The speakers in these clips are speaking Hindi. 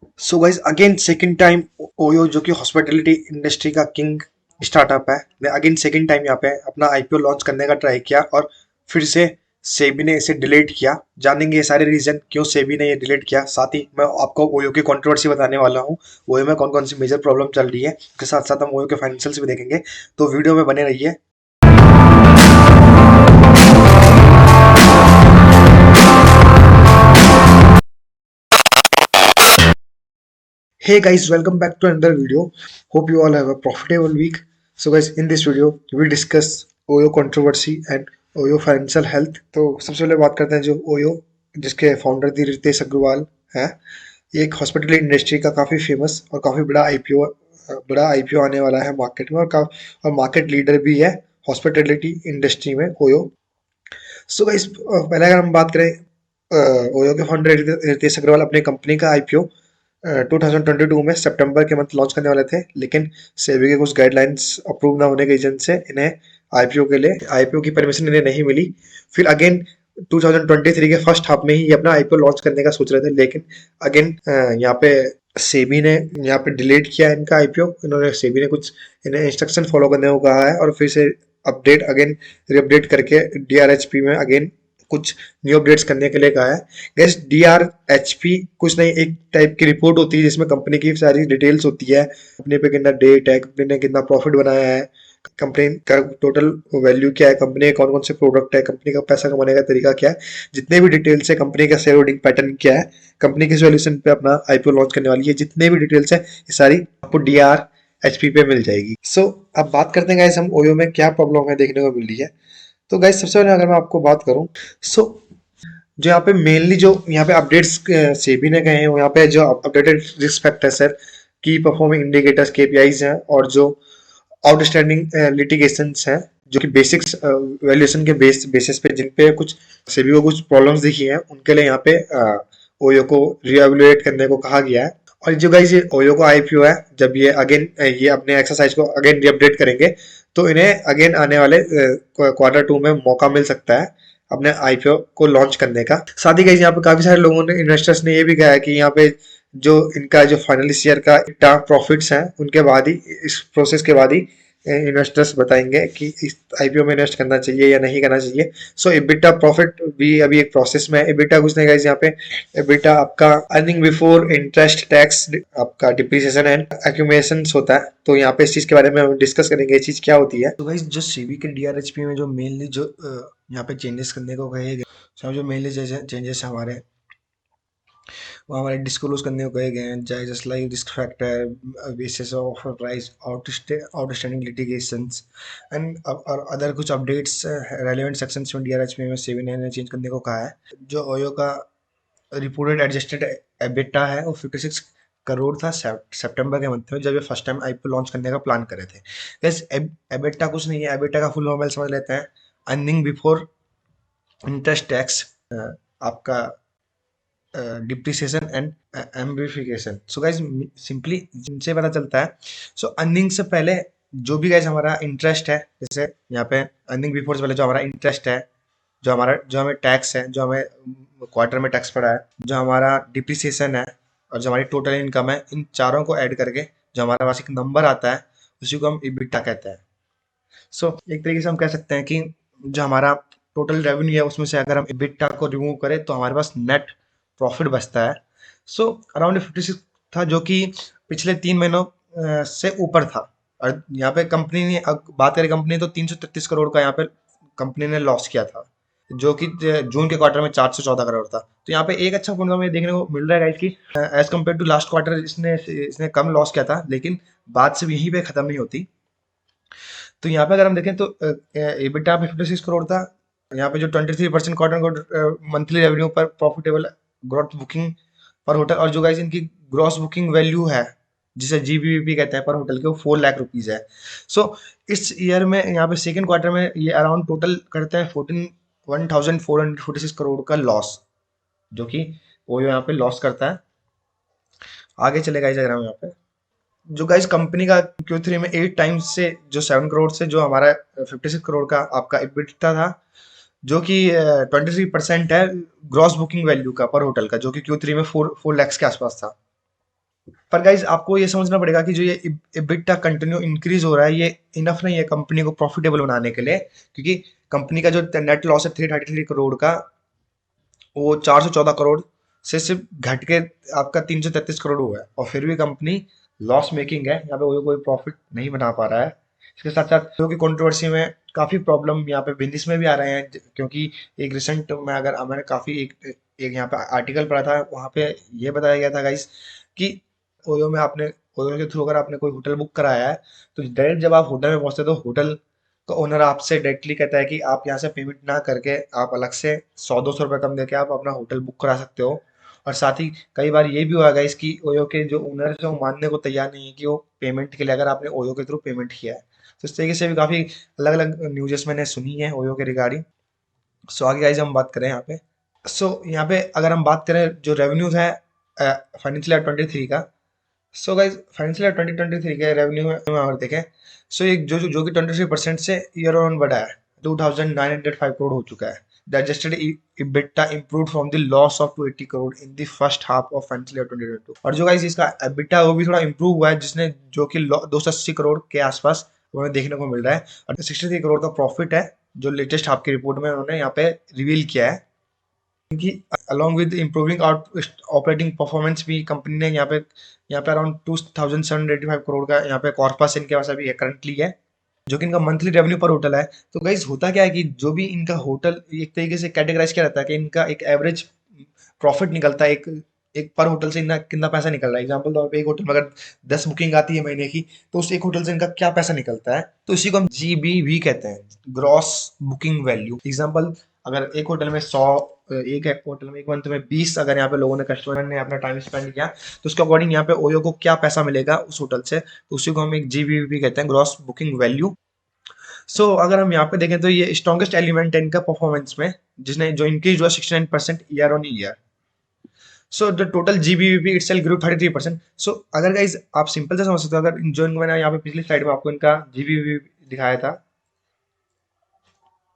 So guys again second time OYO जो कि हॉस्पिटैलिटी इंडस्ट्री का किंग स्टार्टअप है, ने अगेन सेकंड टाइम यहाँ पे अपना आईपीओ लॉन्च करने का ट्राई किया और फिर से सेबी ने इसे डिलीट किया। जानेंगे ये सारे रीजन क्यों सेबी ने ये डिलीट किया, साथ ही मैं आपको ओयो की कंट्रोवर्सी बताने वाला हूँ। ओयो में कौन कौन सी मेजर प्रॉब्लम चल रही है, उसके साथ साथ हम ओयो के फाइनेंशियल्स भी देखेंगे। तो वीडियो में बने रहिए। Hey guys, welcome back to another video. Hope you all have a profitable week. So guys, in this video, we'll discuss OYO controversy and OYO financial health. तो सबसे पहले बात करते हैं जो OYO जिसके फाउंडर थी रितेश अग्रवाल है। ये एक हॉस्पिटल इंडस्ट्री का काफ़ी फेमस और काफ़ी बड़ा आईपीओ आने वाला है मार्केट में, और मार्केट लीडर भी है हॉस्पिटलिटी इंडस्ट्री में ओयो। सो गाइस पहले अगर हम बात करें ओयो के फाउंडर रितेश अग्रवाल अपनी कंपनी का आईपीओ 2022 में सितंबर के मंथ लॉन्च करने वाले थे, लेकिन सेबी के कुछ गाइडलाइंस अप्रूव ना होने के रीजन से इन्हें आईपीओ की परमिशन इन्हें नहीं मिली। फिर अगेन 2023 के फर्स्ट हाफ में ही ये अपना आईपीओ लॉन्च करने का सोच रहे थे, लेकिन अगेन यहाँ पे सेबी ने यहाँ पे डिलीट किया इनका आईपीओ। इन्होंने सेबी ने कुछ इन्हें इंस्ट्रक्शन फॉलो करने को कहा है और फिर से रीअपडेट करके डीआरएचपी में अगेन कुछ न्यू अपडेट्स करने के लिए कहा है। गैस डीआरएचपी कुछ नहीं, एक टाइप की रिपोर्ट होती है जिसमें कंपनी की सारी डिटेल्स होती है। कंपनी पे कितना डेट है, कंपनी ने कितना प्रॉफिट बनाया है, कंपनी का टोटल वैल्यू क्या है, कंपनी के कौन कौन से प्रोडक्ट है, कंपनी का पैसा कमाने का तरीका क्या है, जितने भी डिटेल्स है, कंपनी का शेयर होल्डिंग पैटर्न क्या है, कंपनी किस वैल्यूएशन पे अपना आईपीओ लॉन्च करने वाली है, जितने भी डिटेल्स है ये सारी आपको डीआरएचपी पे मिल जाएगी। अब बात करते हैं गाइस हम ओयो में क्या प्रॉब्लम है देखने को मिल रही है। तो गाइस सबसे पहले अगर मैं आपको बात करूं, सो जो यहाँ पे मेनली जो यहाँ पे अपडेट्स सेबी ने कहे हैं, वो यहाँ पे जो अपडेटेड रिस्क फैक्टर्स है, की परफॉर्मिंग इंडिकेटर्स केपीआईज हैं, और जो आउटस्टैंडिंग लिटिगेशंस हैं जो कि बेसिक्स वैल्यूएशन के बेसिस पे जिन पे कुछ सेबी को कुछ प्रॉब्लम्स दिखी हैं, उनके लिए यहाँ पे ओयो को रीएवलुएट करने को कहा गया है। और जो गाइस ये ओयो का आईपीओ है, जब ये अपने एक्सरसाइज को अगेन रीअपडेट करेंगे तो इन्हें अगेन आने वाले Q2 में मौका मिल सकता है अपने आईपीओ को लॉन्च करने का। साथ ही गाइस यहाँ पे काफी सारे लोगों ने, इन्वेस्टर्स ने ये भी कहा है कि यहाँ पे जो इनका जो फाइनल ईयर का प्रॉफिट्स हैं, उनके बाद ही, इस प्रोसेस के बाद ही इन्वेस्टर्स बताएंगे कि इस आईपीओ में इन्वेस्ट करना चाहिए या नहीं करना चाहिए। सो एबिटा प्रॉफिट भी अभी एक प्रोसेस में है। एबिटा कुछ नहीं गाइस, यहाँ पे एबिटा आपका अर्निंग बिफोर इंटरेस्ट टैक्स, आपका डिप्रिसिएशन एंड एक्यूमुलेशन होता है। तो यहाँ पे इस चीज के बारे में हम डिस्कस करेंगे, ये चीज क्या होती है। तो गाइस जो सेबी के डीआरएचपी में जो मेनली जो यहाँ पे चेंजेस करने को कहे गए, जो मेनली चेंजेस हमारे वो हमारे डिस्क्लोज करने को कहे गए हैं, चाहे just like risk factor, basis of price, outstanding litigations and और अदर कुछ अपडेट्स रेलेवेंट सेक्शंस में डीआरएचपी में सेबी ने चेंज करने को कहा है। जो ओयो का रिपोर्टेड एडजस्टेड एबिटा है वो 56 करोड़ था सितंबर के मंथ में, जब ये फर्स्ट टाइम आईपीओ लॉन्च करने का प्लान करे थे। गैस एबिटा कुछ नहीं है, एबिटा का फुल फॉर्म समझ लेते हैं, अर्निंग बिफोर इंटरेस्ट टैक्स, आपका depreciation and amplification. So guys simply इनसे पता चलता है, सो अर्निंग से पहले जो भी गाइज हमारा इंटरेस्ट है, जैसे यहाँ पे अर्निंग बिफोर से पहले जो हमारा इंटरेस्ट है, जो हमें टैक्स है, जो हमें क्वार्टर में टैक्स पड़ा है, जो हमारा डिप्रिसिएशन है, और जो हमारी टोटल इनकम है, इन चारों को ऐड करके जो हमारे पास एक नंबर आता है, उसी को हम इबिटा कहते हैं। सो एक तरीके से हम कह सकते हैं कि जो हमारा टोटल रेवेन्यू है उसमें से अगर हम इबिटा को रिमूव करें तो हमारे पास नेट प्रॉफिट बचता है। सो अराउंड 56 था, जो कि पिछले 3 महीनों से ऊपर था। और यहाँ पे कंपनी ने, बात करें कंपनी, तो 333 करोड़ का यहाँ पे कंपनी ने लॉस किया था, जो कि जून के क्वार्टर में 414 करोड़ था। तो यहाँ पे एक अच्छा पॉइंट हमें देखने को मिल रहा है गाइस कि as compare to last quarter इसने कम लॉस किया था, लेकिन बात सिर्फ यहीं पे खत्म नहीं होती। तो यहाँ पे अगर हम देखें तो एबिटा 56 करोड़ था, यहाँ पे जो 23% क्वार्टर मंथली रेवेन्यू पर प्रॉफिटेबल ग्रोथ बुकिंग पर होटल, और जो गाइस इनकी ग्रॉस बुकिंग वैल्यू है जिसे जीबीवीपी कहते हैं पर होटल के, वो 4 लाख रुपीज है। सो इस ईयर में यहाँ पे सेकंड क्वार्टर में ये अराउंड टोटल करते हैं 14,446 करोड़ का लॉस, जो कि वो यहाँ पे लॉस करता है। आगे चलेगा इस अगर हम यहाँ पे जो गाइस कंपनी का Q3 में 8 टाइम्स से जो 7 करोड़ से जो हमारा 56 करोड़ का आपका EBITDA था, जो कि 23% है ग्रॉस बुकिंग वैल्यू का पर होटल का, जो कि Q3 में 4 लाख के आसपास था। पर गाइज आपको ये समझना पड़ेगा कि जो ये EBITDA कंटिन्यू इंक्रीज हो रहा है, ये इनफ नहीं है कंपनी को प्रॉफिटेबल बनाने के लिए, क्योंकि कंपनी का जो नेट लॉस है 333 करोड़ का, वो 414 करोड़ से सिर्फ घट के आपका 333 करोड़ हुआ है, और फिर भी कंपनी लॉस मेकिंग है, यहाँ पे वो कोई प्रॉफिट नहीं बना पा रहा है। इसके साथ साथ क्योंकि कंट्रोवर्सी में काफी प्रॉब्लम यहाँ पे बिजनेस में भी आ रहे हैं, क्योंकि एक रिसेंट में अगर मैंने काफी एक यहाँ पे आर्टिकल पढ़ा था, वहाँ पे ये बताया गया था गाइस कि ओयो में आपने ओयो के थ्रू अगर आपने कोई होटल बुक कराया है, तो डायरेक्ट जब आप होटल में पहुंचते हो तो होटल का ओनर आपसे डायरेक्टली कहता है कि आप यहाँ से पेमेंट ना करके आप अलग से 100-200 रुपये कम देके आप अपना होटल बुक करा सकते हो। और साथ ही कई बार ये भी हुआ है इसकी ओयो के जो ओनर है वो मानने को तैयार नहीं है कि वो पेमेंट के लिए अगर आपने ओयो के थ्रू पेमेंट किया है। तो इस तरीके से भी काफ़ी अलग अलग न्यूज़ेस मैंने सुनी है ओयो के रिगार्डिंग। सो आगे गाइज हम बात करें यहाँ पे। सो यहाँ पे अगर हम बात करें जो रेवेन्यूज है फाइनेंशियल ईयर 23 का। सो गाइज फाइनेंशियल ईयर 2023 के रेवेन्यू में अगर देखें, सो ये जो कि 23% से ईयर ऑन बढ़ा है, 2905 करोड़ हो चुका है। The adjusted EBITDA improved from the loss of 280 crore in the first half of financial year 2022। और जो गाइस इसका EBITDA वो भी थोड़ा इम्प्रूव हुआ है, जिसने जो कि 280 करोड़ के आसपास हमें देखने को मिल रहा है, और 63 करोड़ का प्रॉफिट है जो लेटेस्ट हाफ की रिपोर्ट में उन्होंने यहाँ पे रिवील किया है। क्योंकि along with improving operating performance भी कंपनी ने यहाँ पे अराउंड 2785 करोड़ का यहाँ पे कॉर्पस इनके पास अभी करंटली है, जो कि इनका मंथली रेवेन्यू पर होटल है। तो गाइज होता क्या है कि जो भी इनका होटल एक तरीके से कैटेगराइज किया रहता है कि इनका एक एवरेज प्रॉफिट निकलता है, एक एक पर होटल से इनका कितना पैसा निकल रहा है। एग्जाम्पल तौर पे एक होटल में अगर 10 बुकिंग आती है महीने की, तो उस एक होटल से इनका क्या पैसा निकलता है, तो इसी को हम GBV कहते हैं, ग्रॉस बुकिंग वैल्यू। एग्जाम्पल, अगर एक होटल में 100, एक होटल में एक मंथ में 20 अगर यहाँ पे लोगों ने कस्टमर ने अपना टाइम स्पेंड किया, तो उसके अकॉर्डिंग यहाँ पे ओयो को क्या पैसा मिलेगा उस होटल से, तो उसी को हम एक GBV कहते हैं, ग्रॉस बुकिंग वैल्यू। सो अगर हम यहाँ पे देखें तो ये स्ट्रॉन्गेस्ट एलिमेंट है इनका परफॉर्मेंस में, जिसने जो इंक्रीज हुआ 69% year on year. So the total GBP itself grew 33%। सो अगर गाइज आप सिंपल से समझ सकते हो, अगर जो इनको मैंने यहाँ पे पिछली स्लाइड में आपको इनका GBP दिखाया था,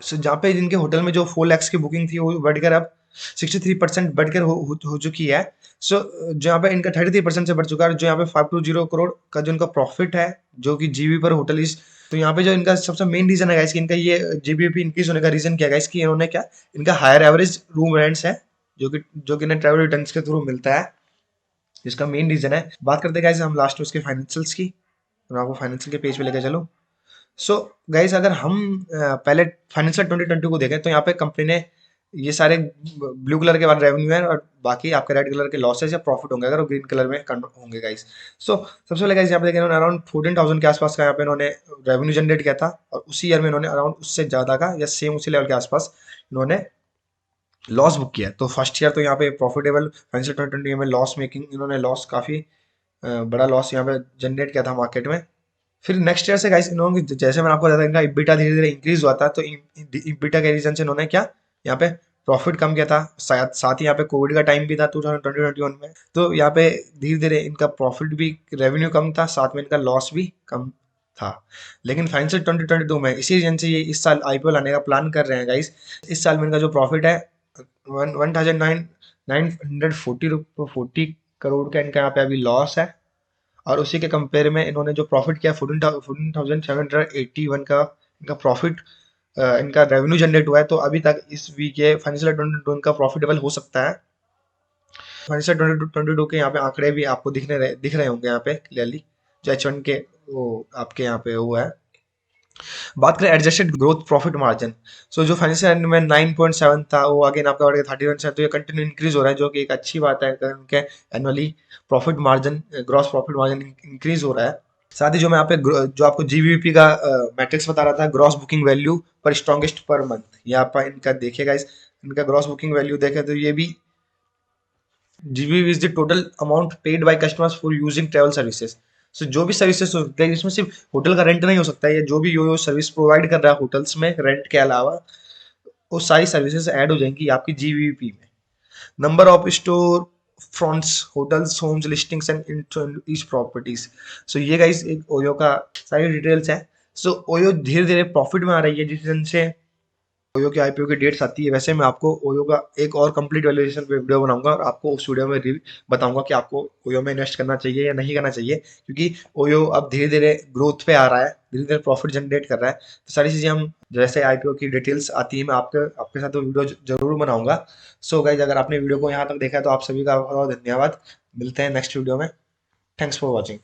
सो जहाँ पे इनके होटल में जो 4 lakhs की बुकिंग थी वो बढ़कर अब 63% बढ़कर हो चुकी है। सो जो यहाँ पे इनका 33% से बढ़ चुका है, जो यहाँ पे 520 करोड़ का जो इनका प्रॉफिट है, जो कि जीबी पर होटल इस, तो यहाँ पे जो इनका सबसे मेन रीजन है गाइस कि इनका ये जीबीपी इंक्रीज होने का रीजन क्या है गाइस, कि इन्होंने क्या, इनका हायर एवरेज रूम रेंट्स है, जो कि इन्हें ट्रैवल रिटर्न्स के थ्रू मिलता है, जिसका मेन रीजन है। बात करते हैं गाइस हम लास्ट में उसके फाइनेंशियल्स की, मैं आपको फाइनेंशियल के पेज पे लेकर चलो। सो गाइज अगर हम पहले फाइनेंशियल 2020 को देखें, तो यहाँ पे कंपनी ने ये सारे ब्लू कलर के बाद रेवेन्यू है, और बाकी आपके रेड कलर के लॉसेस या प्रॉफिट होंगे अगर वो ग्रीन कलर में होंगे गाइज। सो सबसे पहले गाइज यहाँ पे देखें, इन्होंने अराउंड 14,000 के आसपास का यहाँ पे इन्होंने रेवेन्यू जनरेट किया था, और उसी ईयर में इन्होंने अराउंड उससे ज़्यादा का या सेम उसी लेवल के आसपास इन्होंने लॉस बुक किया है। तो फर्स्ट ईयर तो यहाँ पे प्रॉफिटेबल, फाइनेंशियल 2020 में लॉस मेकिंग, इन्होंने लॉस काफ़ी बड़ा लॉस यहाँ पे जनरेट किया था मार्केट में। फिर नेक्स्ट ईयर से गाइस इन्होंने, जैसे मैंने आपको बताया था, इनका इबिटा धीरे धीरे इंक्रीज हुआ था, तो इबिटा के रीजन से इन्होंने क्या, यहाँ पे प्रॉफिट कम किया था, शायद साथ ही यहाँ पे कोविड का टाइम भी था 2020-21 में, तो यहाँ पे धीरे धीरे इनका प्रॉफिट भी, रेवेन्यू कम था, साथ में इनका लॉस भी कम था। लेकिन फाइनेंशियल 2022 में इसी रीजन से ये इस साल IPO लाने का प्लान कर रहे हैं गाइस। इस साल में इनका जो प्रॉफिट है 1940 का इनका यहाँ पे अभी लॉस है, और उसी के कंपेयर में इन्होंने जो प्रॉफिट किया 14,781 का इनका प्रॉफिट, इनका रेवेन्यू जनरेट हुआ है। तो अभी तक इस वीक के फाइनेंशियल 2022 इनका प्रॉफिटेबल हो सकता है। फाइनेंशियल 2022 के यहाँ पे आंकड़े भी आपको दिख रहे होंगे यहाँ पे क्लियरली, जो H1 के वो आपके यहाँ पे वो है। बात करें एडजस्टेड ग्रोथ प्रॉफिट मार्जिन, सो जो फाइनेंशियल एंड में 9.7 था, वो अगेन आपका बढ़ गया 31%, तो ये कंटिन्यू इंक्रीज हो रहा है, जो कि एक अच्छी बात है, उनके annually profit margin, gross profit margin increase हो रहा है। साथ ही जो मैं यहाँ पे जो आपको GBP का मैट्रिक्स बता रहा था, ग्रॉस बुकिंग वैल्यू पर स्ट्रॉन्गेस्ट पर मंथ, यहाँ पर इनका देखिएगा, इनका ग्रॉस बुकिंग वैल्यू देखें तो ये भी GBP is the total amount paid by customers for using travel services. So जो भी सर्विसेज होते हैं, इसमें सिर्फ होटल का रेंट नहीं हो सकता है, या जो भी यो सर्विस प्रोवाइड कर रहा है होटल्स में रेंट के अलावा, वो सारी सर्विसेज ऐड हो जाएंगी आपकी GBP में। Number of storefronts, hotels, homes, listings and each properties. So ये गाइस एक ओयो का सारी डिटेल्स है। सो ओयो धीरे धीरे प्रॉफिट में आ रही है, जिस वजह से ओयो की आईपीओ की डेट्स आती है, वैसे मैं आपको ओयो का एक और कंप्लीट वैल्यूएशन पे वीडियो बनाऊंगा और आपको उस वीडियो में बताऊंगा कि आपको ओयो में इन्वेस्ट करना चाहिए या नहीं करना चाहिए, क्योंकि ओयो अब धीरे धीरे ग्रोथ पे आ रहा है, धीरे धीरे प्रॉफिट जनरेट कर रहा है। तो सारी चीजें हम जैसे आईपीओ की डिटेल्स आती है मैं आपके आपके साथ वो वीडियो जरूर बनाऊंगा। सो गाइज, अगर आपने वीडियो को यहाँ तक देखा है तो आप सभी का बहुत बहुत धन्यवाद। मिलते हैं नेक्स्ट वीडियो में। Thanks for watching.